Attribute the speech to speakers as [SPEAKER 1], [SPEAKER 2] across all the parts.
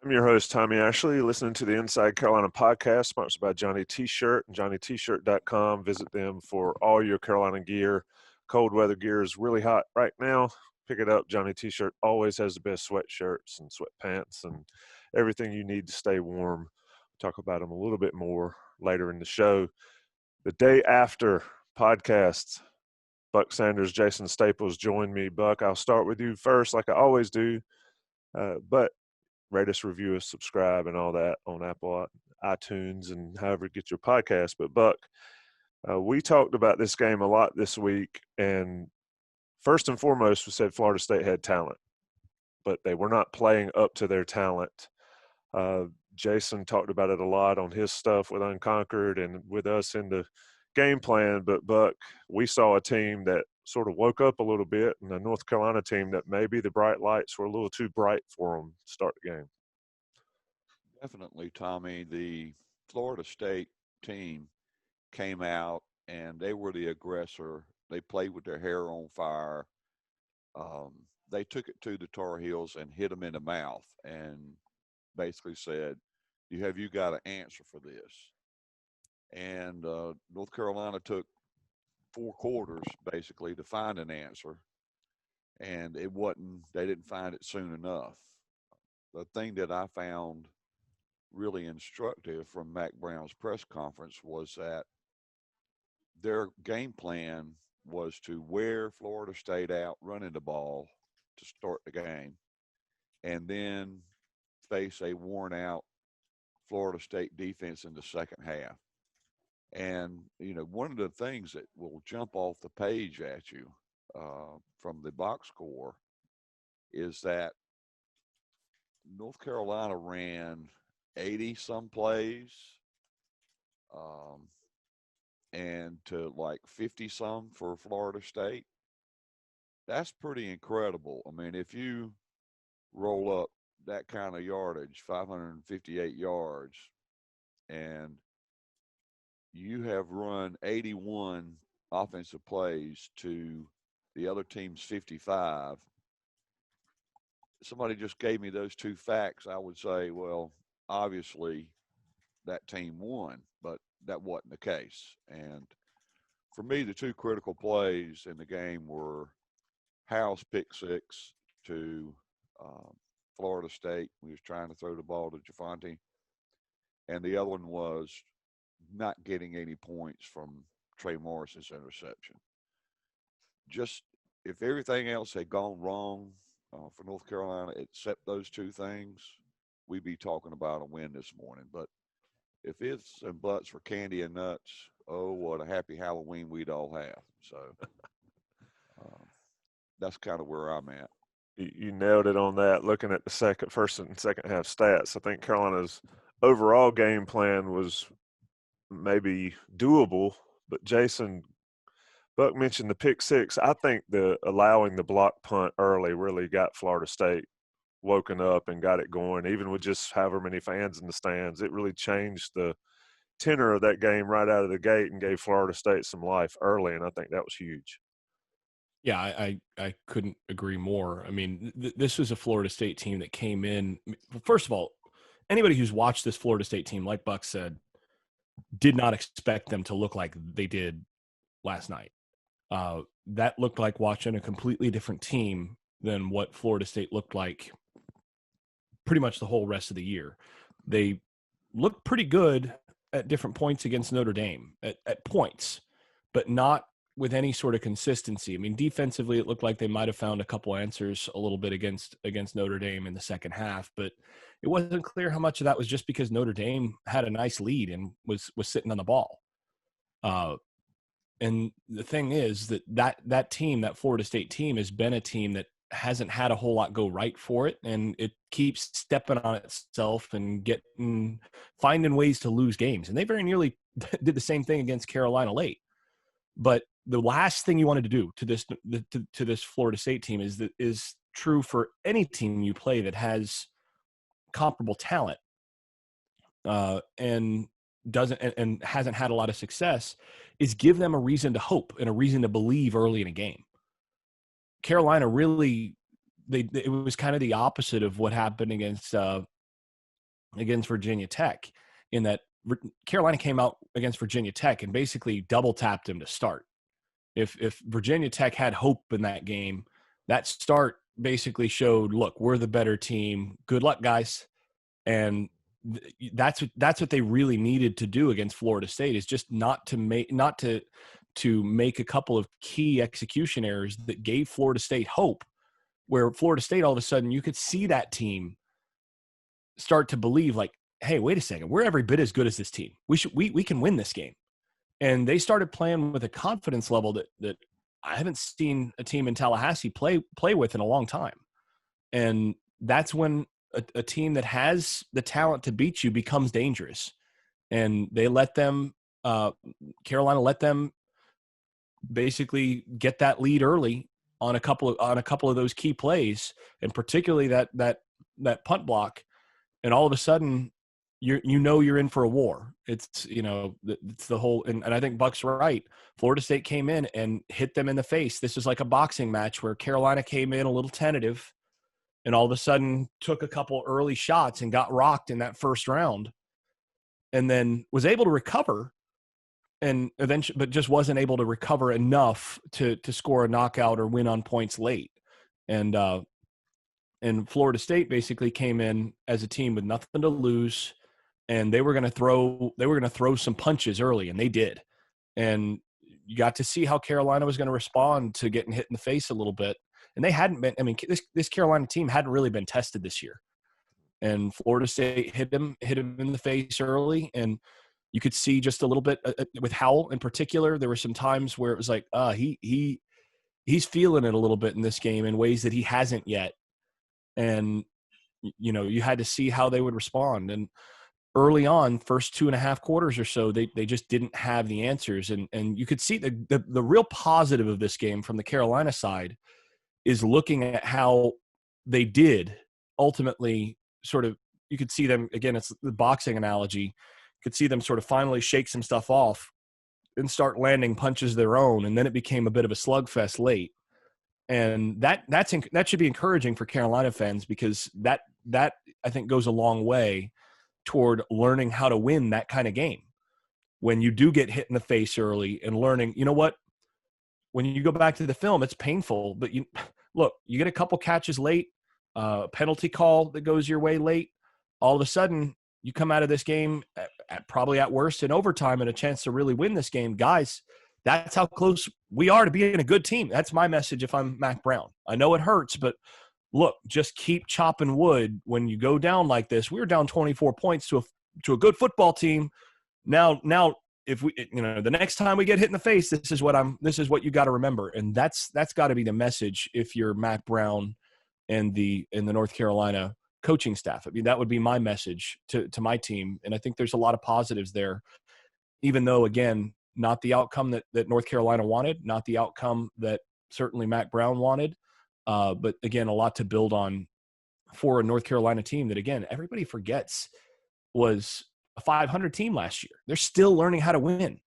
[SPEAKER 1] I'm your host, Tommy Ashley, listening to the Inside Carolina podcast, sponsored by Johnny T-Shirt and JohnnyT-Shirt.com. Visit them for all your Carolina gear. Cold weather gear is really hot right now. Pick it up. Johnny T-Shirt always has the best sweatshirts and sweatpants and everything you need to stay warm. We'll talk about them a little bit more later in the show. The day after podcast, Buck Sanders, Jason Staples joined me. Buck, I'll start with you first, like I always do. But rate us, review us, subscribe, and all that on Apple iTunes and however you get your podcast. But Buck, we talked about this game a lot this week, and first and foremost, we said Florida State had talent, but they were not playing up to their talent. Uh, Jason talked about it a lot on his stuff with Unconquered and with us in the game plan. But Buck, we saw a team that sort of woke up a little bit, and a North Carolina team that maybe the bright lights were a little too bright for them to start the game.
[SPEAKER 2] Definitely, Tommy. The Florida State team came out and they were the aggressor. They played with their hair on fire. Um, they took it to the Tar Heels and hit them in the mouth and basically said, "Have you got an answer for this?" And North Carolina took 4 quarters basically to find an answer, and it wasn't. They didn't find it soon enough. The thing that I found really instructive from Mac Brown's press conference was that their game plan was to wear Florida State out running the ball to start the game, and then face a worn out Florida State defense in the second half. And, one of the things that will jump off the page at you from the box score is that North Carolina ran 80 some plays um, and to like 50 some for Florida State. That's pretty incredible. I mean, if you roll up that kind of yardage, 558 yards, and you have run 81 offensive plays to the other team's 55. Somebody just gave me those two facts. I would say, well, obviously that team won, but that wasn't the case. And for me, the two critical plays in the game were Howe's pick six to um, Florida State. We was trying to throw the ball to Javante, and the other one was not getting any points from Trey Morris's interception. Just if everything else had gone wrong for North Carolina except those two things, we'd be talking about a win this morning. But if it's and buts for candy and nuts, oh, what a happy Halloween we'd all have. So um, that's kind of where I'm at.
[SPEAKER 1] You nailed it on that. Looking at the first and second half stats, I think Carolina's overall game plan was maybe doable. But Jason, Buck mentioned the pick six. I think the allowing the block punt early really got Florida State woken up and got it going. Even with just however many fans in the stands, it really changed the tenor of that game right out of the gate and gave Florida State some life early. And I think that was huge.
[SPEAKER 3] Yeah, I couldn't agree more. I mean, this was a Florida State team that came in. First of all, anybody who's watched this Florida State team, like Buck said, did not expect them to look like they did last night. That looked like watching a completely different team than what Florida State looked like pretty much the whole rest of the year. They looked pretty good at different points against Notre Dame at points, but not with any sort of consistency. I mean, defensively, it looked like they might have found a couple answers a little bit against Notre Dame in the second half, but it wasn't clear how much of that was just because Notre Dame had a nice lead and was sitting on the ball. And the thing is that team, that Florida State team, has been a team that hasn't had a whole lot go right for it, and it keeps stepping on itself and finding ways to lose games. And they very nearly did the same thing against Carolina late. But the last thing you wanted to do to this Florida State team is true for any team you play that has comparable talent and hasn't had a lot of success, is give them a reason to hope and a reason to believe early in a game. Carolina really, it was kind of the opposite of what happened against against Virginia Tech, in that Carolina came out against Virginia Tech and basically double tapped them to start. If Virginia Tech had hope in that game, that start basically showed, look, we're the better team. Good luck, guys. And that's what they really needed to do against Florida State, is just not to make a couple of key execution errors that gave Florida State hope, where Florida State, all of a sudden, you could see that team start to believe, like, hey, wait a second, we're every bit as good as this team. We can win this game. And they started playing with a confidence level that I haven't seen a team in Tallahassee play with in a long time. And that's when a team that has the talent to beat you becomes dangerous. And they let them, Carolina let them basically get that lead early on a couple of those key plays, and particularly that punt block. And all of a sudden, you're in for a war. It's the whole, and I think Buck's right. Florida State came in and hit them in the face. This is like a boxing match where Carolina came in a little tentative, and all of a sudden took a couple early shots and got rocked in that first round, and then was able to recover, and eventually, but just wasn't able to recover enough to score a knockout or win on points late. And Florida State basically came in as a team with nothing to lose, and they were going to throw some punches early, and they did. And you got to see how Carolina was going to respond to getting hit in the face a little bit. And they hadn't been, I mean, this Carolina team hadn't really been tested this year. And Florida State hit him in the face early, and you could see just a little bit with Howell in particular. There were some times where it was like, he's feeling it a little bit in this game in ways that he hasn't yet. And, you had to see how they would respond. And early on, first 2.5 quarters or so, they just didn't have the answers. And you could see the real positive of this game from the Carolina side is looking at how they did ultimately sort of, you could see them, again, it's the boxing analogy, you could see them sort of finally shake some stuff off and start landing punches of their own. And then it became a bit of a slugfest late. And that should be encouraging for Carolina fans, because that I think goes a long way toward learning how to win that kind of game. When you do get hit in the face early and learning, you know what, when you go back to the film, it's painful, but you get a couple catches late, penalty call that goes your way late. All of a sudden you come out of this game probably at worst in overtime and a chance to really win this game. Guys, that's how close we are to being a good team. That's my message if I'm Mac Brown. I know it hurts, but look, just keep chopping wood. When you go down like this, we were down 24 points to a good football team. Now, if we, the next time we get hit in the face, this is what you got to remember. And that's got to be the message if you're Mac Brown and the North Carolina coaching staff. I mean, that would be my message to my team. And I think there's a lot of positives there, even though, again, not the outcome that North Carolina wanted, not the outcome that certainly Mac Brown wanted. But again, a lot to build on for a North Carolina team that, again, everybody forgets was a 500 team last year. They're still learning how to win.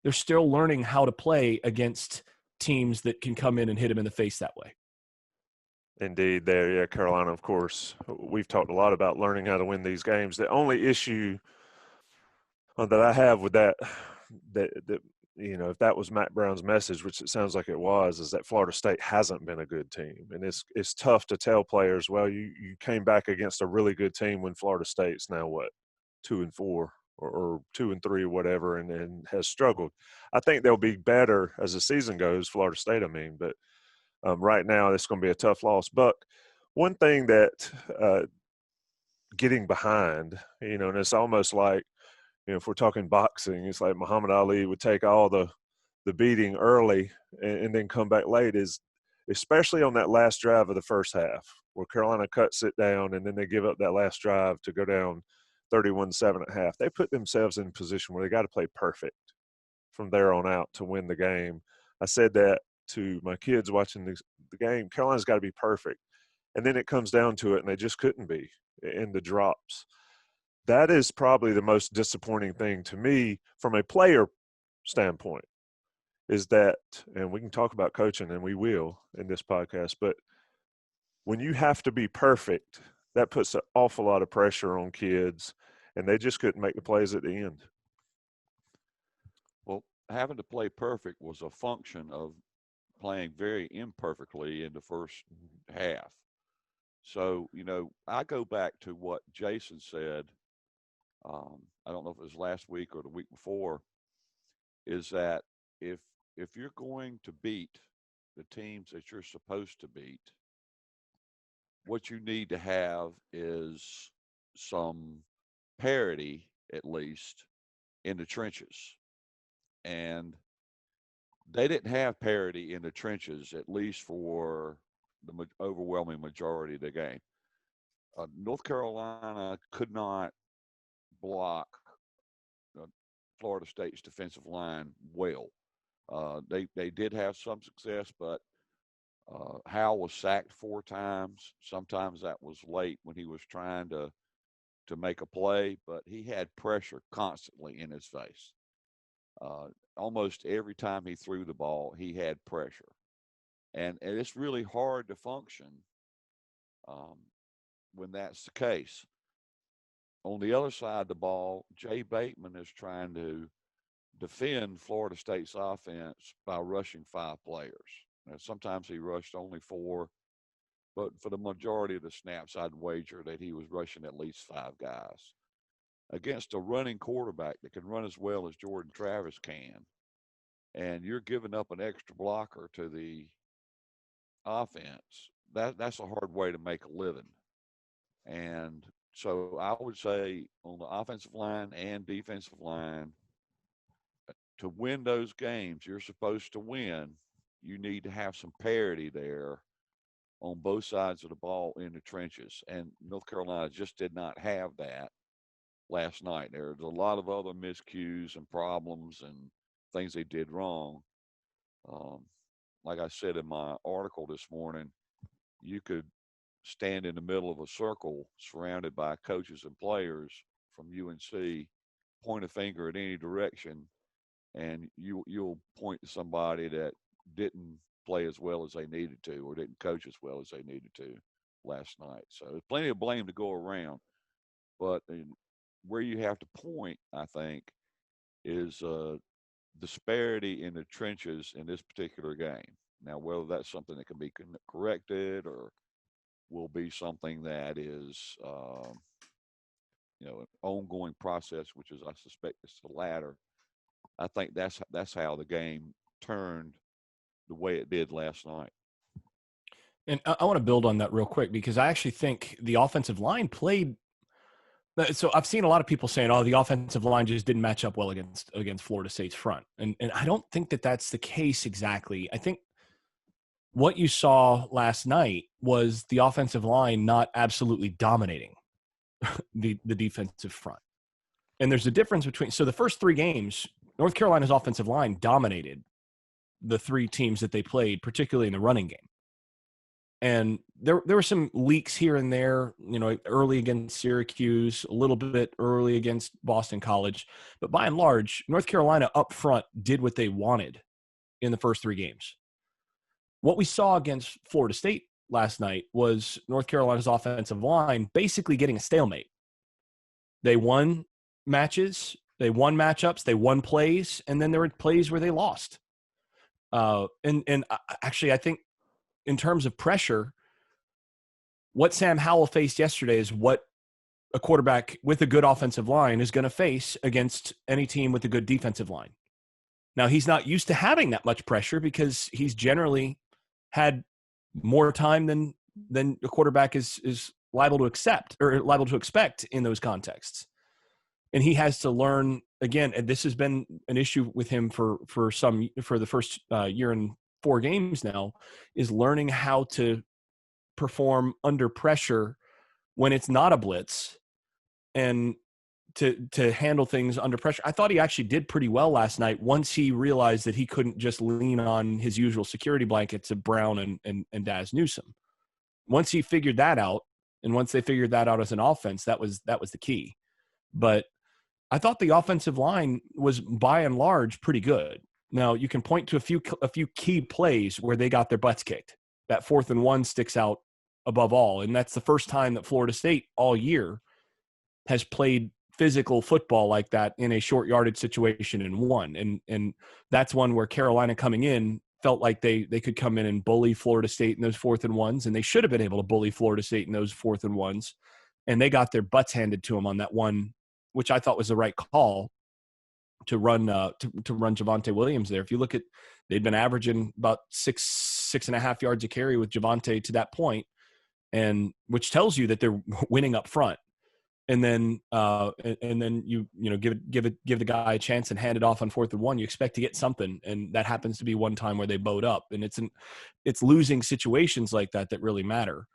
[SPEAKER 3] They're still learning how to play against teams that can come in and hit them in the face that way.
[SPEAKER 1] Indeed, yeah, Carolina, of course. We've talked a lot about learning how to win these games. The only issue that I have with that if that was Matt Brown's message, which it sounds like it was, is that Florida State hasn't been a good team. And it's tough to tell players, well, you came back against a really good team when Florida State's now 2-4 or 2-3 or whatever, and has struggled. I think they'll be better as the season goes, Florida State, but right now it's going to be a tough loss. Buck, one thing that getting behind, and it's almost like, if we're talking boxing, it's like Muhammad Ali would take all the beating early and then come back late, is especially on that last drive of the first half where Carolina cuts it down and then they give up that last drive to go down 31-7 at half. They put themselves in a position where they got to play perfect from there on out to win the game. I said that to my kids watching the game. Carolina's got to be perfect. And then it comes down to it, and they just couldn't be in the drops. That is probably the most disappointing thing to me from a player standpoint, is that, and we can talk about coaching, and we will in this podcast, but when you have to be perfect that puts an awful lot of pressure on kids, and they just couldn't make the plays at the end.
[SPEAKER 2] Well, having to play perfect was a function of playing very imperfectly in the first half. So, I go back to what Jason said. I don't know if it was last week or the week before, is that if you're going to beat the teams that you're supposed to beat, what you need to have is some parity, at least, in the trenches. And they didn't have parity in the trenches, at least for the overwhelming majority of the game. North Carolina could not block Florida State's defensive line well. They did have some success, but Howell was sacked 4 times. Sometimes that was late when he was trying to make a play, but he had pressure constantly in his face. Almost every time he threw the ball, he had pressure. And it's really hard to function when that's the case. On the other side of the ball, Jay Bateman is trying to defend Florida State's offense by rushing 5 players. Now, sometimes he rushed only 4, but for the majority of the snaps, I'd wager that he was rushing at least 5 guys. Against a running quarterback that can run as well as Jordan Travis can, and you're giving up an extra blocker to the offense, that's a hard way to make a living. And so I would say on the offensive line and defensive line, to win those games you're supposed to win, you need to have some parity there on both sides of the ball in the trenches. And North Carolina just did not have that last night. There's a lot of other miscues and problems and things they did wrong. Like I said in my article this morning, you could stand in the middle of a circle surrounded by coaches and players from UNC, point a finger in any direction, and you'll point to somebody that didn't play as well as they needed to or didn't coach as well as they needed to last night. So there's plenty of blame to go around. But where you have to point, I think, is disparity in the trenches in this particular game. Now, whether that's something that can be corrected or will be something that is, an ongoing process, which is, I suspect, it's the latter. I think that's how the game turned the way it did last night.
[SPEAKER 3] And I want to build on that real quick because I actually think the offensive line played. So I've seen a lot of people saying, "Oh, the offensive line just didn't match up well against Florida State's front," and I don't think that that's the case exactly. I think what you saw last night was the offensive line not absolutely dominating the defensive front. And there's a difference between – so the first 3 games, North Carolina's offensive line dominated the 3 teams that they played, particularly in the running game. And there were some leaks here and there, early against Syracuse, a little bit early against Boston College. But by and large, North Carolina up front did what they wanted in the first 3 games. What we saw against Florida State last night was North Carolina's offensive line basically getting a stalemate. They won matches, they won matchups, they won plays, and then there were plays where they lost. And actually, I think in terms of pressure, what Sam Howell faced yesterday is what a quarterback with a good offensive line is going to face against any team with a good defensive line. Now, he's not used to having that much pressure because he's generally had more time than a quarterback is liable to accept or liable to expect in those contexts. And he has to learn again, and this has been an issue with him for the first year and 4 games now, is learning how to perform under pressure when it's not a blitz and to handle things under pressure. I thought he actually did pretty well last night once he realized that he couldn't just lean on his usual security blankets of Brown and Daz Newsome. Once he figured that out, and once they figured that out as an offense, that was the key. But I thought the offensive line was by and large pretty good. Now, you can point to a few key plays where they got their butts kicked. That 4th and 1 sticks out above all. And that's the first time that Florida State all year has played physical football like that in a short yardage situation and won. And that's one where Carolina coming in felt like they could come in and bully Florida State in those 4th and 1s, and they should have been able to bully Florida State in those 4th and 1s. And they got their butts handed to them on that one, which I thought was the right call to run to run Javonte Williams there. If you look at, they'd been averaging about 6.5 yards a carry with Javonte to that point, and which tells you that they're winning up front. And then you give the guy a chance and hand it off on 4th and 1. You expect to get something, and that happens to be one time where they bowed up. And it's losing situations like that really matter.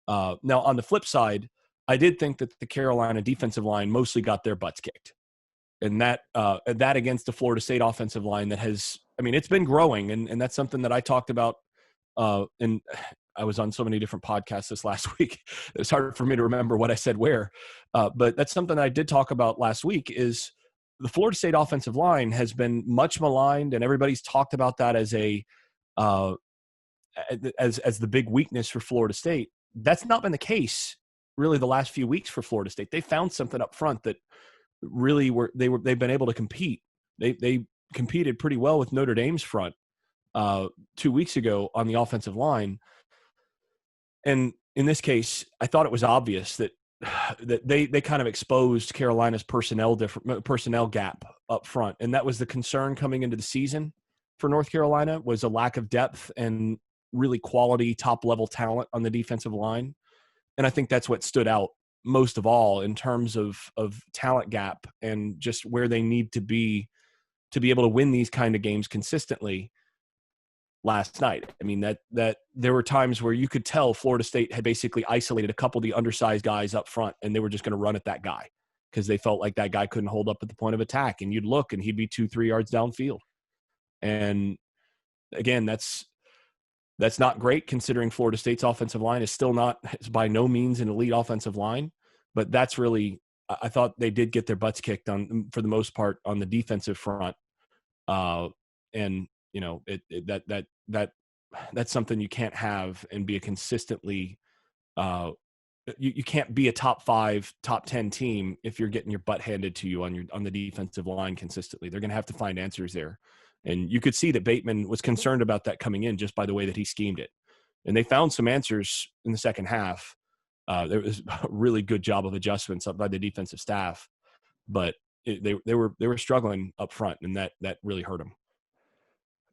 [SPEAKER 3] Now on the flip side, I did think that the Carolina defensive line mostly got their butts kicked, and that against the Florida State offensive line that has, I mean, it's been growing, and that's something that I talked about. And I was on so many different podcasts this last week. It's hard for me to remember what I said where, but that's something that I did talk about last week. Is the Florida State offensive line has been much maligned, and everybody's talked about that as as the big weakness for Florida State. That's not been the case really the last few weeks for Florida State. They found something up front that really they've been able to compete. They competed pretty well with Notre Dame's front 2 weeks ago on the offensive line. And in this case, I thought it was obvious that they kind of exposed Carolina's personnel gap up front. And that was the concern coming into the season for North Carolina, was a lack of depth and really quality top level talent on the defensive line. And I think that's what stood out most of all in terms of talent gap and just where they need to be able to win these kind of games consistently. Last night, I mean, that there were times where you could tell Florida State had basically isolated a couple of the undersized guys up front, and they were just going to run at that guy because they felt like that guy couldn't hold up at the point of attack. And you'd look, and he'd be 2-3 yards downfield. And again, that's not great considering Florida State's offensive line is by no means an elite offensive line. But that's really, I thought they did get their butts kicked on for the most part on the defensive front, and you know that's something you can't have and be a consistently you can't be a top 5, top 10 team if you're getting your butt handed to you on the defensive line consistently. They're going to have to find answers there. And you could see that Bateman was concerned about that coming in just by the way that he schemed it. And they found some answers in the second half. There was a really good job of adjustments up by the defensive staff, but they were struggling up front, and that really hurt them.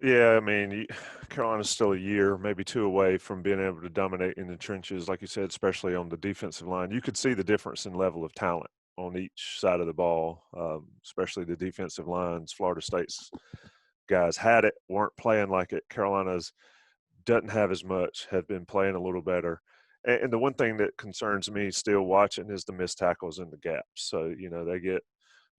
[SPEAKER 1] Yeah, I mean, Carolina's still a year, maybe 2 away from being able to dominate in the trenches, like you said, especially on the defensive line. You could see the difference in level of talent on each side of the ball, especially the defensive lines. Florida State's guys had it, weren't playing like it. Carolina's doesn't have as much, have been playing a little better. And the one thing that concerns me still watching is the missed tackles in the gaps. So, they get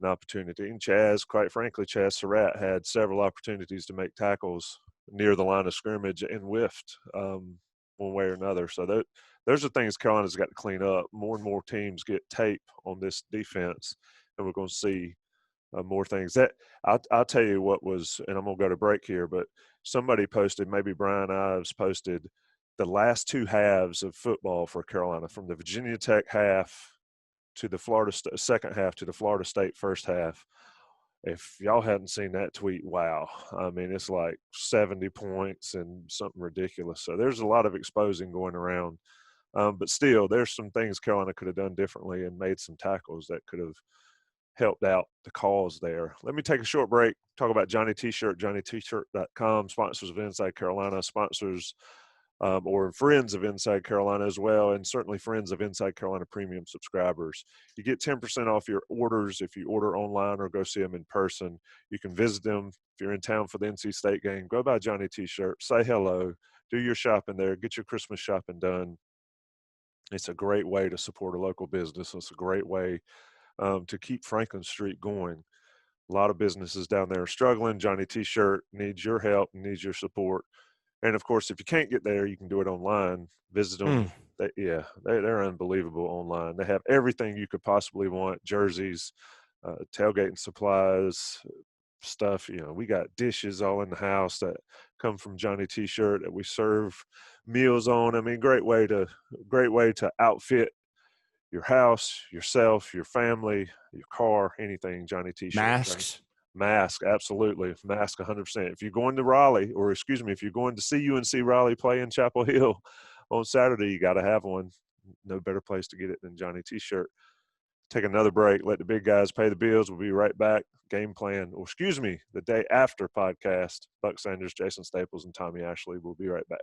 [SPEAKER 1] an opportunity. And quite frankly, Chaz Surratt had several opportunities to make tackles near the line of scrimmage and whiffed one way or another. So those are things Carolina's got to clean up. More and more teams get tape on this defense, and we're going to see more things. That I'll tell you what was, and I'm going to go to break here, but somebody posted, maybe Brian Ives posted, the last 2 halves of football for Carolina, from the Virginia Tech half to the second half to the Florida State first half. If y'all hadn't seen that tweet, wow. I mean, it's like 70 points and something ridiculous. So there's a lot of exposing going around. But still, there's some things Carolina could have done differently and made some tackles that could have helped out the cause there. Let me take a short break, talk about Johnny T-Shirt, johnnytshirt.com, sponsors of Inside Carolina, sponsors or friends of Inside Carolina as well, and certainly friends of Inside Carolina Premium subscribers. You get 10% off your orders if you order online or go see them in person. You can visit them. If you're in town for the NC State game, go buy Johnny T-shirt, say hello, do your shopping there, get your Christmas shopping done. It's a great way to support a local business. It's a great way to keep Franklin Street going. A lot of businesses down there are struggling. Johnny T-shirt needs your help, needs your support. And, of course, if you can't get there, you can do it online. Visit them. They're unbelievable online. They have everything you could possibly want, jerseys, tailgating supplies, stuff. You know, we got dishes all in the house that come from Johnny T-shirt that we serve meals on. I mean, great way to outfit your house, yourself, your family, your car, anything. Johnny T-shirt.
[SPEAKER 3] Masks.
[SPEAKER 1] Mask, absolutely. Mask 100%. If you're going to Raleigh, or excuse me, if you're going to see UNC Raleigh play in Chapel Hill on Saturday, you got to have one. No better place to get it than Johnny T-shirt. Take another break. Let the big guys pay the bills. We'll be right back. Game plan, or excuse me, the day after podcast. Buck Sanders, Jason Staples, and Tommy Ashley. We'll be right back.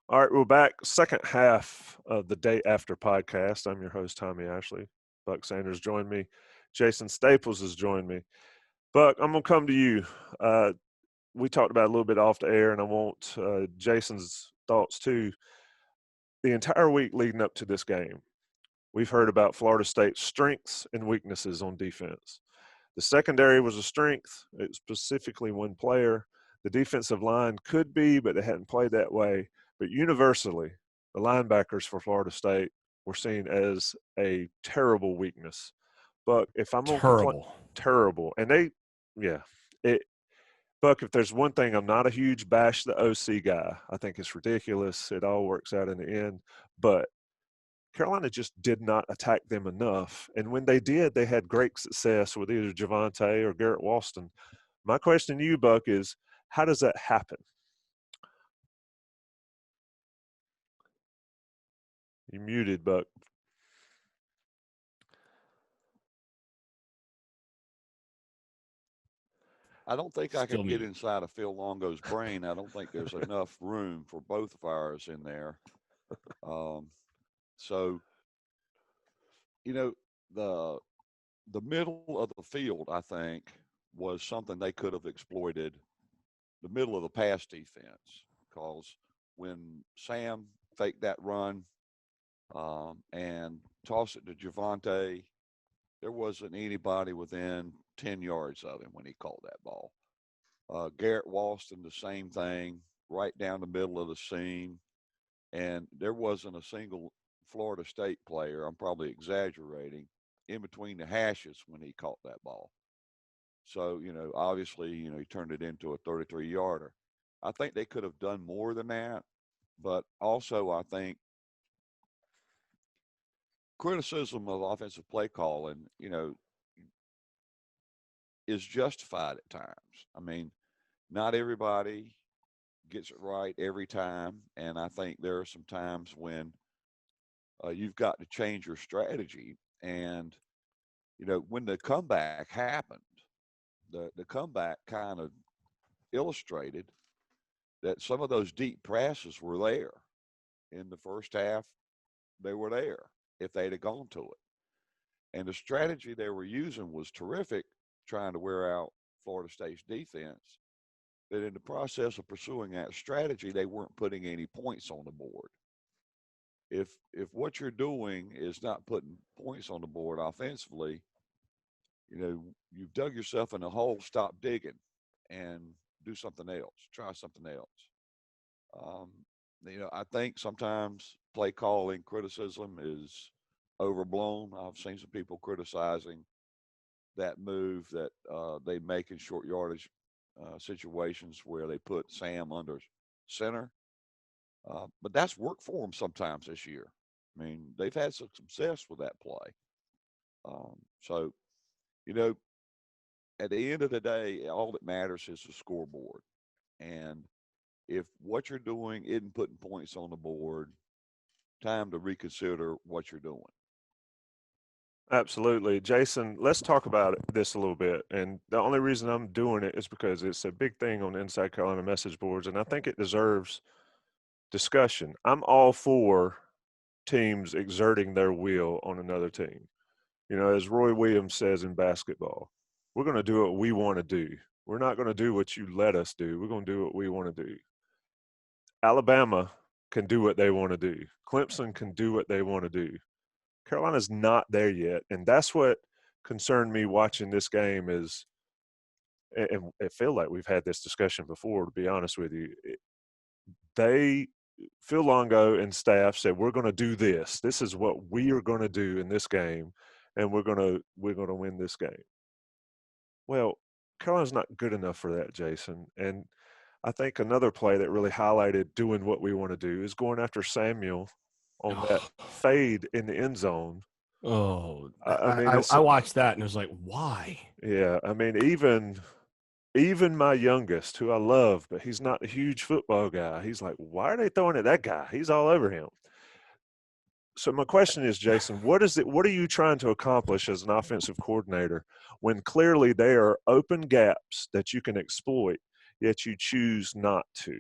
[SPEAKER 1] All right, we're back. Second half of the day after podcast. I'm your host, Tommy Ashley. Buck Sanders joined me. Jason Staples has joined me. Buck, I'm going to come to you. We talked about it a little bit off the air, and I want Jason's thoughts too. The entire week leading up to this game, we've heard about Florida State's strengths and weaknesses on defense. The secondary was a strength. It was specifically one player. The defensive line could be, but they hadn't played that way. But universally, the linebackers for Florida State were seen as a terrible weakness. But if I'm on terrible, and Buck, if there's one thing, I'm not a huge bash the OC guy. I think it's ridiculous. It all works out in the end. But Carolina just did not attack them enough. And when they did, they had great success with either Javonte or Garrett Walston. My question to you, Buck, is how does that happen? You muted, Buck.
[SPEAKER 2] I don't think I could get inside of Phil Longo's brain. I don't think there's enough room for both of ours in there. So, you know, the middle of the field, I think, was something they could have exploited. The middle of the pass defense, because when Sam faked that run and tossed it to Javonte, there wasn't anybody within 10 yards of him when he caught that ball. Garrett Walston, the same thing, right down the middle of the seam. And there wasn't a single Florida State player, I'm probably exaggerating, in between the hashes when he caught that ball. So, obviously, he turned it into a 33-yarder. I think they could have done more than that. But also, I think criticism of offensive play calling, is justified at times. I mean, not everybody gets it right every time. And I think there are some times when you've got to change your strategy. And, when the comeback happened, the comeback kind of illustrated that some of those deep passes were there. In the first half, they were there if they'd have gone to it. And the strategy they were using was terrific, trying to wear out Florida State's defense. But in the process of pursuing that strategy, they weren't putting any points on the board. If what you're doing is not putting points on the board offensively, you've dug yourself in a hole. Stop digging and do something else. Try something else. I think sometimes play calling criticism is overblown. I've seen some people criticizing that move that they make in short yardage situations where they put Sam under center. But that's worked for them sometimes this year. I mean, they've had some success with that play. So, at the end of the day, all that matters is the scoreboard. And if what you're doing isn't putting points on the board, time to reconsider what you're doing.
[SPEAKER 1] Absolutely. Jason, let's talk about this a little bit. And the only reason I'm doing it is because it's a big thing on the Inside Carolina message boards, and I think it deserves discussion. I'm all for teams exerting their will on another team. As Roy Williams says in basketball, we're going to do what we want to do. We're not going to do what you let us do. We're going to do what we want to do. Alabama can do what they want to do. Clemson can do what they want to do. Carolina's not there yet, and that's what concerned me watching this game is, and it feel like we've had this discussion before, to be honest with you. Phil Longo and staff said, we're going to do this. This is what we are going to do in this game, and we're going to win this game. Well, Carolina's not good enough for that, Jason. And I think another play that really highlighted doing what we want to do is going after Samuel on that fade in the end zone.
[SPEAKER 3] Oh,
[SPEAKER 1] I mean, it's
[SPEAKER 3] I watched that and I was like, why?
[SPEAKER 1] yeah. I mean, even my youngest, who I love, but he's not a huge football guy. He's like, why are they throwing at that guy? He's all over him. So my question is, Jason, what is it? What are you trying to accomplish as an offensive coordinator when clearly there are open gaps that you can exploit, yet you choose not to?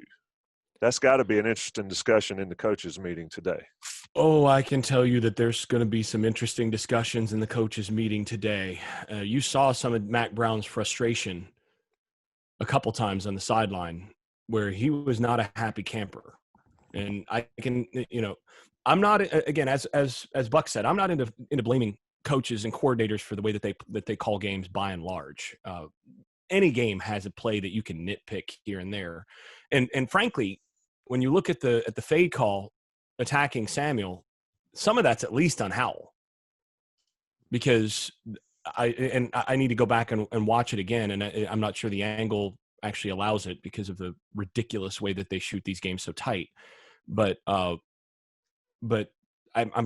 [SPEAKER 1] That's got to be an interesting discussion in the coaches' meeting today.
[SPEAKER 3] Oh, I can tell you that there's going to be some interesting discussions in the coaches' meeting today. You saw some of Mac Brown's frustration a couple times on the sideline where he was not a happy camper. And I can, I'm not, again, as Buck said, I'm not into blaming coaches and coordinators for the way that they call games by and large. Any game has a play that you can nitpick here and there. And frankly, when you look at the fade call attacking Samuel, some of that's at least on Howell, because I need to go back and watch it again. And I'm not sure the angle actually allows it because of the ridiculous way that they shoot these games so tight. But I'm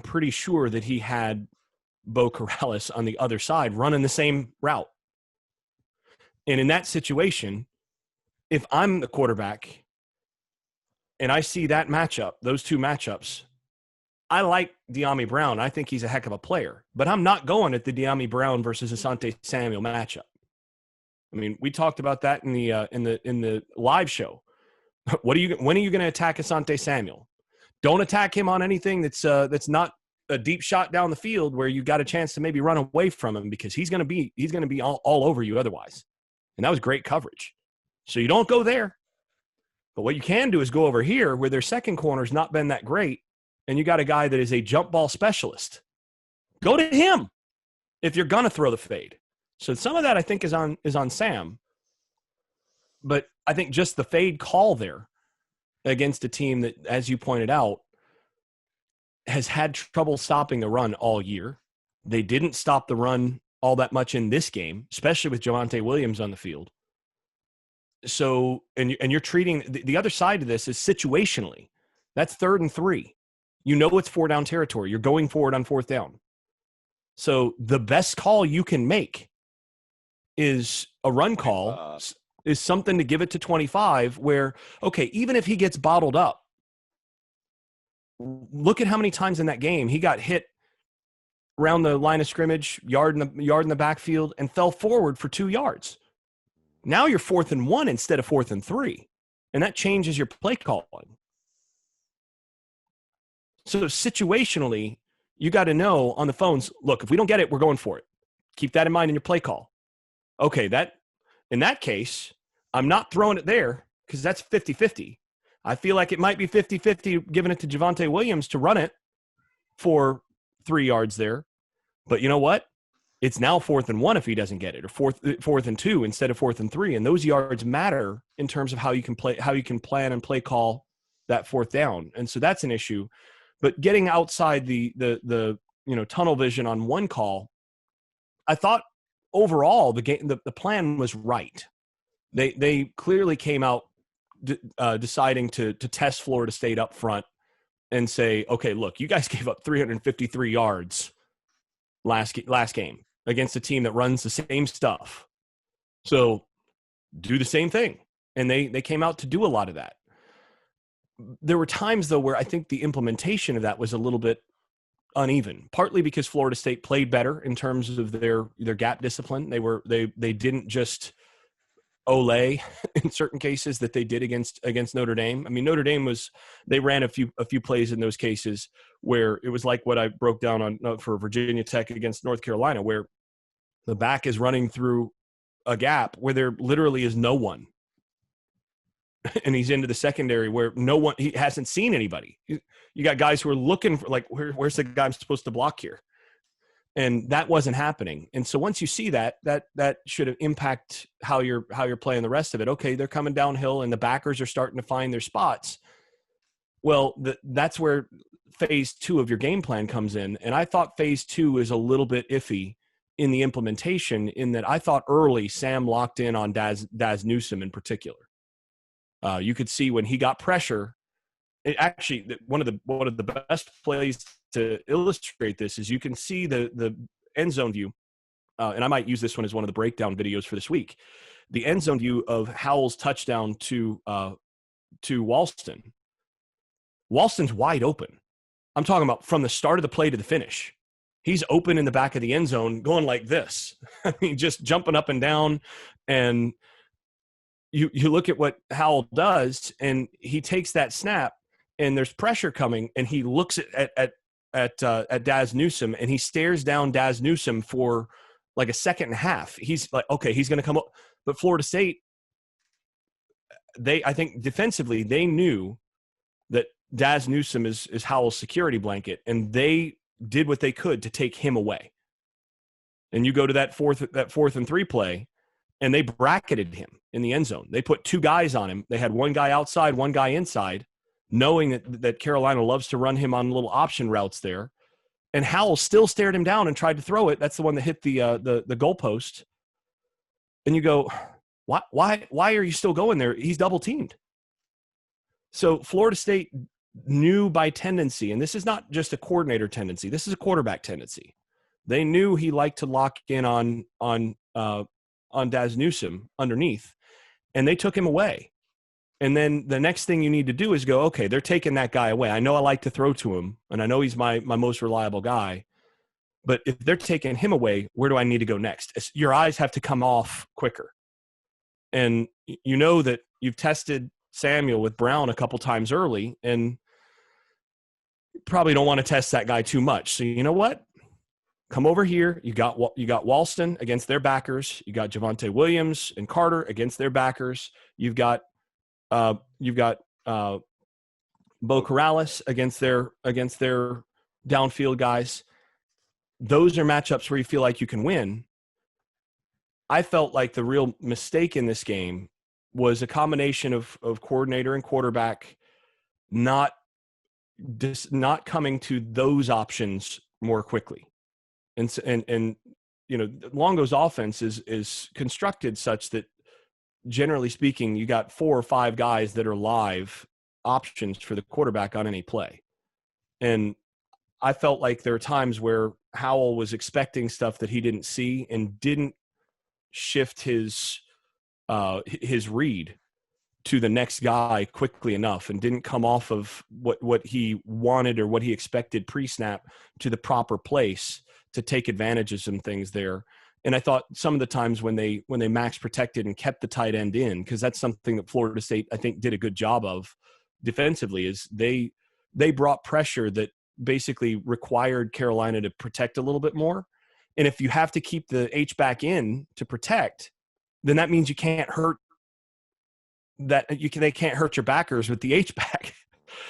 [SPEAKER 3] pretty sure that he had Bo Corrales on the other side running the same route. And in that situation, if I'm the quarterback and I see that matchup, those two matchups, I like De'Ami Brown. I think he's a heck of a player, but I'm not going at the De'Ami Brown versus Asante Samuel matchup. I mean, we talked about that in the live show. When are you going to attack Asante Samuel? Don't attack him on anything that's not a deep shot down the field where you got a chance to maybe run away from him, because he's going to be all over you otherwise. And that was great coverage. So you don't go there. But what you can do is go over here where their second corner's not been that great, and you got a guy that is a jump ball specialist. Go to him if you're going to throw the fade. So some of that I think is on Sam. But I think just the fade call there against a team that, as you pointed out, has had trouble stopping the run all year. They didn't stop the run all that much in this game, especially with Javonte Williams on the field. So, and you're treating the other side of this is situationally. That's 3rd and 3. You know it's 4-down territory. You're going forward on 4th down. So the best call you can make is a run call, is something to give it to 25 where, okay, even if he gets bottled up, look at how many times in that game he got hit around the line of scrimmage, yard in the backfield, and fell forward for 2 yards. Now you're 4th and 1 instead of 4th and 3. And that changes your play calling. So situationally, you got to know on the phones, look, if we don't get it, we're going for it. Keep that in mind in your play call. Okay, in that case, I'm not throwing it there because that's 50-50. I feel like it might be 50-50 giving it to Javonte Williams to run it for 3 yards there. But you know what? It's now 4th and 1 if he doesn't get it, or 4th and 2 instead of 4th and 3. And those yards matter in terms of how you can plan and play call that 4th down. And so that's an issue. But getting outside the tunnel vision on one call, I thought overall the plan was right. They clearly came out deciding to test Florida State up front and say, okay, look, you guys gave up 353 yards last game against a team that runs the same stuff. So do the same thing. And they came out to do a lot of that. There were times, though, where I think the implementation of that was a little bit uneven, partly because Florida State played better in terms of their gap discipline. They didn't just ole in certain cases that they did against Notre Dame. I mean, Notre Dame they ran a few plays in those cases where it was like what I broke down on for Virginia Tech against North Carolina, where the back is running through a gap where there literally is no one. And he's into the secondary where he hasn't seen anybody. You got guys who are looking for, like, where's the guy I'm supposed to block here? And that wasn't happening. And so once you see that should impact how you're playing the rest of it. Okay, they're coming downhill and the backers are starting to find their spots. Well, that's where phase 2 of your game plan comes in. And I thought phase 2 is a little bit iffy in the implementation, in that I thought early Sam locked in on Daz Newsome in particular. You could see when he got pressure. Actually, one of the best plays to illustrate this is you can see the end zone view, and I might use this one as one of the breakdown videos for this week. The end zone view of Howell's touchdown to Walston. Walston's wide open. I'm talking about from the start of the play to the finish. He's open in the back of the end zone, going like this. I mean, just jumping up and down. And you look at what Howell does, and he takes that snap, and there's pressure coming, and he looks at Daz Newsome, and he stares down Daz Newsome for like a second and a half. He's like, okay, he's going to come up. But Florida State, I think defensively, they knew that Daz Newsome is Howell's security blanket, and they did what they could to take him away. And you go to that fourth and 3 play, and they bracketed him in the end zone. They put 2 guys on him. They had one guy outside, one guy inside, knowing that Carolina loves to run him on little option routes there. And Howell still stared him down and tried to throw it. That's the one that hit the goalpost. And you go, why are you still going there? He's double teamed. So Florida State knew by tendency, and this is not just a coordinator tendency, this is a quarterback tendency. They knew he liked to lock in on Daz Newsome underneath, and they took him away. And then the next thing you need to do is go, okay, they're taking that guy away. I know I like to throw to him, and I know he's my most reliable guy. But if they're taking him away, where do I need to go next? Your eyes have to come off quicker. And you know that you've tested Samuel with Brown a couple times early, and probably don't want to test that guy too much. So you know what? Come over here. You got Walston against their backers. You got Javonte Williams and Carter against their backers. You've got Bo Corrales against their downfield guys. Those are matchups where you feel like you can win. I felt like the real mistake in this game was a combination of coordinator and quarterback not coming to those options more quickly. And you know, Longo's offense is constructed such that, generally speaking, you got 4 or 5 guys that are live options for the quarterback on any play. And I felt like there are times where Howell was expecting stuff that he didn't see and didn't shift his read to the next guy quickly enough, and didn't come off of what he wanted or what he expected pre-snap to the proper place to take advantage of some things there. And I thought some of the times when they max protected and kept the tight end in, because that's something that Florida State, I think, did a good job of defensively, is they brought pressure that basically required Carolina to protect a little bit more. And if you have to keep the H-back in to protect, then that means you can't hurt they can't hurt your backers with the H-back.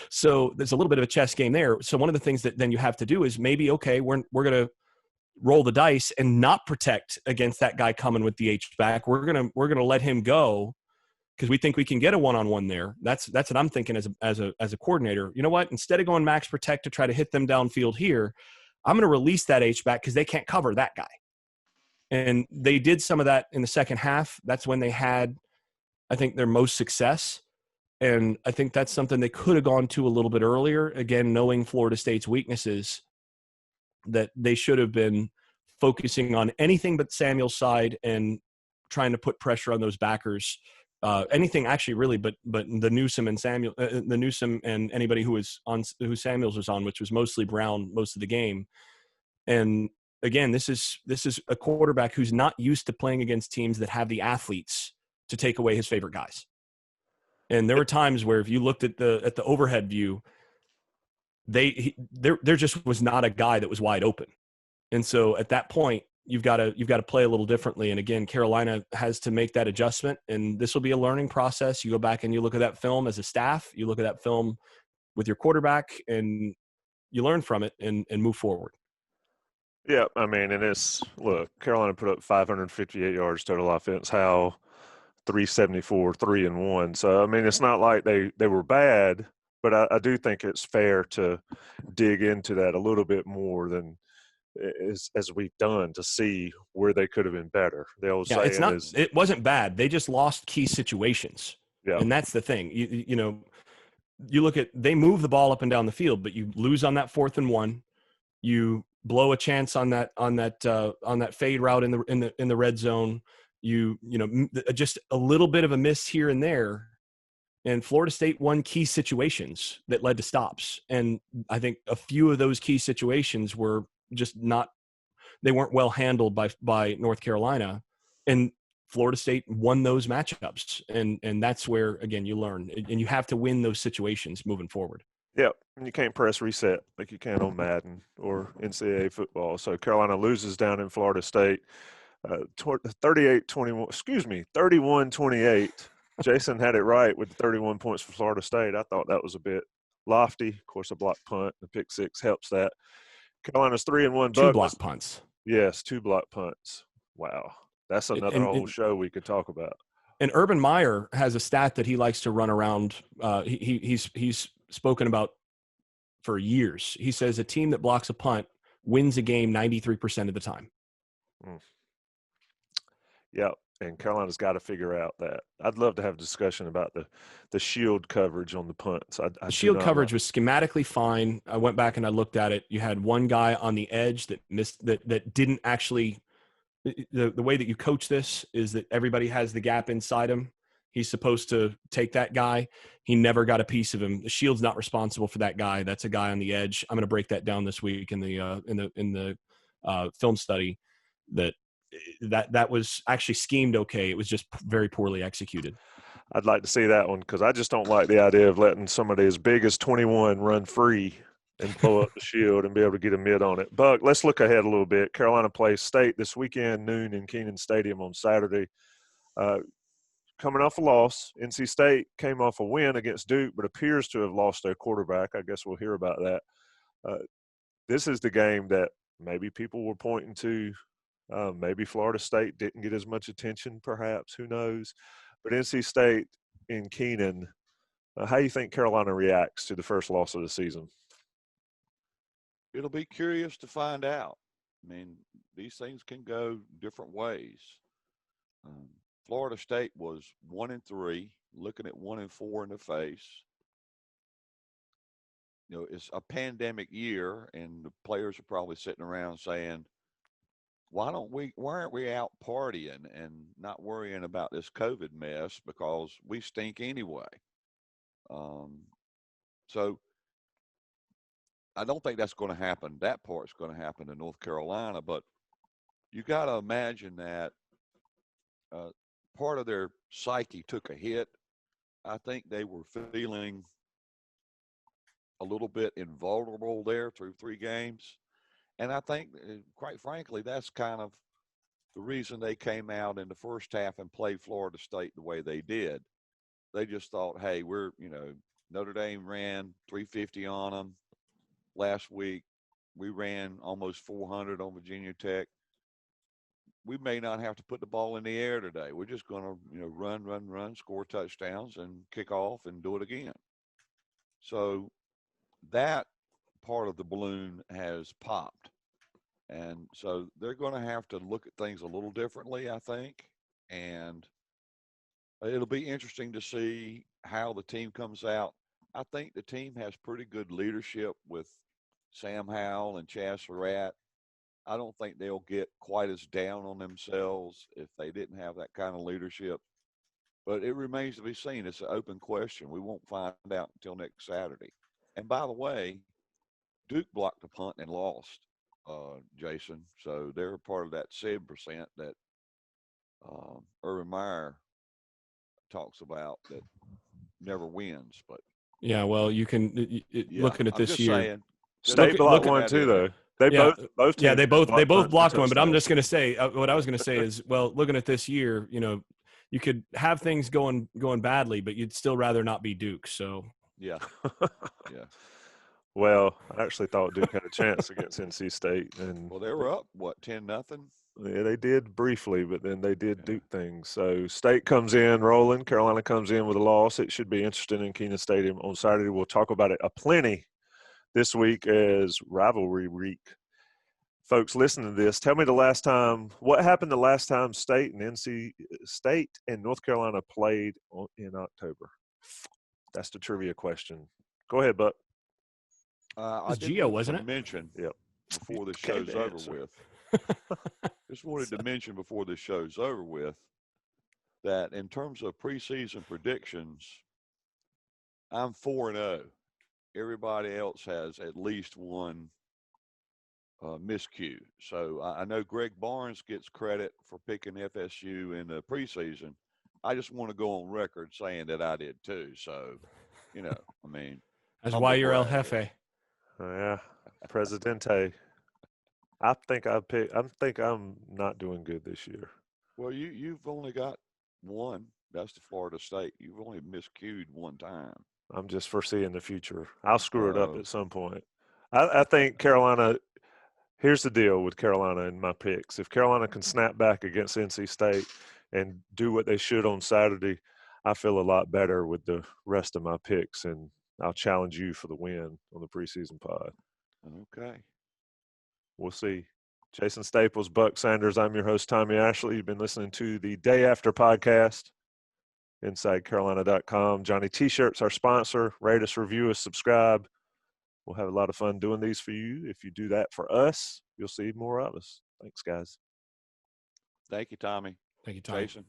[SPEAKER 3] So there's a little bit of a chess game there. So one of the things that then you have to do is maybe, okay, we're going to roll the dice and not protect against that guy coming with the H-back. We're going to let him go because we think we can get a one-on-one there. That's what I'm thinking as a coordinator. You know what? Instead of going max protect to try to hit them downfield here, I'm going to release that H-back because they can't cover that guy. And they did some of that in the second half. That's when they had, I think, their most success. And I think that's something they could have gone to a little bit earlier. Again, knowing Florida State's weaknesses, that they should have been focusing on anything but Samuel's side and trying to put pressure on those backers. Anything actually, really, but the Newsome and Samuel, the Newsome and anybody who Samuels was on, which was mostly Brown most of the game. And again, this is a quarterback who's not used to playing against teams that have the athletes to take away his favorite guys. And there were times where if you looked at the overhead view, there just was not a guy that was wide open. And so at that point, you've got to play a little differently. And again, Carolina has to make that adjustment, and this will be a learning process. You go back and you look at that film as a staff, you look at that film with your quarterback, and you learn from it and move forward.
[SPEAKER 1] Yeah, I mean, and Carolina put up 558 yards total offense, Howell 374, 3-1. So, I mean, it's not like they were bad, but I do think it's fair to dig into that a little bit more than as we've done to see where they could have been better. The old
[SPEAKER 3] Yeah,
[SPEAKER 1] saying is,
[SPEAKER 3] it wasn't bad. They just lost key situations.
[SPEAKER 1] yeah,
[SPEAKER 3] And that's the thing. You know, you look at, they move the ball up and down the field, but you lose on that 4th and 1. You blow a chance on that fade route in the red zone. Just a little bit of a miss here and there. And Florida State won key situations that led to stops. And I think a few of those key situations were just they weren't well handled by North Carolina. And Florida State won those matchups. And that's where, again, you learn. And you have to win those situations moving forward.
[SPEAKER 1] yeah, and you can't press reset like you can on Madden or NCAA football. So Carolina loses down in Florida State, 31-28. Jason had it right with the 31 points for Florida State. I thought that was a bit lofty. Of course, a block punt, the pick six helps that. Carolina's 3-1.
[SPEAKER 3] 2 block punts.
[SPEAKER 1] Yes, 2 block punts. Wow, that's another whole show we could talk about.
[SPEAKER 3] And Urban Meyer has a stat that he likes to run around. He's spoken about for years. He says a team that blocks a punt wins a game 93% of the time.
[SPEAKER 1] Yeah, and Carolina's got to figure out that. I'd love to have a discussion about the shield coverage on the punts.
[SPEAKER 3] The shield coverage was schematically fine. I went back and I looked at it. You had one guy on the edge that missed, that didn't actually. The way that you coach this is that everybody has the gap inside him. He's supposed to take that guy. He never got a piece of him. The shield's not responsible for that guy. That's a guy on the edge. I'm going to break that down this week in the film study. That was actually schemed okay. It was just very poorly executed.
[SPEAKER 1] I'd like to see that one because I just don't like the idea of letting somebody as big as 21 run free and blow up the shield and be able to get a mid on it. Buck, let's look ahead a little bit. Carolina plays State this weekend, noon in Kenan Stadium on Saturday. Coming off a loss, NC State came off a win against Duke, but appears to have lost their quarterback. I guess we'll hear about that. This is the game that maybe people were pointing to. Maybe Florida State didn't get as much attention, perhaps. Who knows? But NC State in Kenan, how do you think Carolina reacts to the first loss of the season?
[SPEAKER 2] It'll be curious to find out. I mean, these things can go different ways. Florida State was 1-3, looking at 1-4 in the face. You know, it's a pandemic year, and the players are probably sitting around saying, why aren't we out partying and not worrying about this COVID mess because we stink anyway? So I don't think that's going to happen. That part's going to happen in North Carolina, but you got to imagine that part of their psyche took a hit. I think they were feeling a little bit invulnerable there through 3 games. And I think, quite frankly, that's kind of the reason they came out in the first half and played Florida State the way they did. They just thought, hey, Notre Dame ran 350 on them last week. We ran almost 400 on Virginia Tech. We may not have to put the ball in the air today. We're just going to, run, score touchdowns and kick off and do it again. So that part of the balloon has popped. And so they're going to have to look at things a little differently, I think. And it'll be interesting to see how the team comes out. I think the team has pretty good leadership with Sam Howell and Chaz Surratt. I don't think they'll get quite as down on themselves if they didn't have that kind of leadership. But it remains to be seen. It's an open question. We won't find out until next Saturday. And by the way, Duke blocked a punt and lost, Jason. So they're part of that 7% that Urban Meyer talks about that never wins. But
[SPEAKER 3] yeah, well, you can looking at this year.
[SPEAKER 2] Saying,
[SPEAKER 1] State blocked one too, though. They both
[SPEAKER 3] blocked one. But I'm just going to say what I was going to say is, well, looking at this year, you could have things going badly, but you'd still rather not be Duke. So
[SPEAKER 2] yeah.
[SPEAKER 1] Well, I actually thought Duke had a chance against NC State, and
[SPEAKER 2] they were up 10-0.
[SPEAKER 1] Yeah, they did briefly, but then they did Duke things. So State comes in rolling. Carolina comes in with a loss. It should be interesting in Kenan Stadium on Saturday. We'll talk about it aplenty this week as rivalry week. folks listening to this, tell me what happened the last time State and NC State and North Carolina played in October. That's the trivia question. Go ahead, Buck.
[SPEAKER 2] I did
[SPEAKER 3] Geo,
[SPEAKER 2] want
[SPEAKER 3] wasn't
[SPEAKER 2] to
[SPEAKER 3] it?
[SPEAKER 2] mention
[SPEAKER 1] Yep.
[SPEAKER 2] before this
[SPEAKER 1] Gave
[SPEAKER 2] show's
[SPEAKER 1] the
[SPEAKER 2] over
[SPEAKER 1] answer.
[SPEAKER 2] with. Just wanted to mention before this show's over with that in terms of preseason predictions, I'm 4-0. Everybody else has at least one miscue. So I know Greg Barnes gets credit for picking FSU in the preseason. I just want to go on record saying that I did too. So, I mean,
[SPEAKER 3] That's
[SPEAKER 2] humble
[SPEAKER 3] why you're El
[SPEAKER 2] brag.
[SPEAKER 3] Jefe.
[SPEAKER 1] Yeah, Presidente. I think I'm not doing good this year.
[SPEAKER 2] Well, you've only got one. That's the Florida State. You've only miscued one time.
[SPEAKER 1] I'm just foreseeing the future. I'll screw it up
[SPEAKER 2] Uh-oh.
[SPEAKER 1] at some point. I think Carolina. Here's the deal with Carolina and my picks. If Carolina can snap back against NC State and do what they should on Saturday, I feel a lot better with the rest of my picks, and I'll challenge you for the win on the preseason pod.
[SPEAKER 2] Okay.
[SPEAKER 1] We'll see. Jason Staples, Buck Sanders. I'm your host, Tommy Ashley. You've been listening to the Day After podcast, InsideCarolina.com. Johnny T-Shirt's our sponsor. Rate us, review us, subscribe. We'll have a lot of fun doing these for you. If you do that for us, you'll see more of us. Thanks, guys.
[SPEAKER 2] Thank you, Tommy.
[SPEAKER 3] Thank you, Tommy.
[SPEAKER 2] Jason.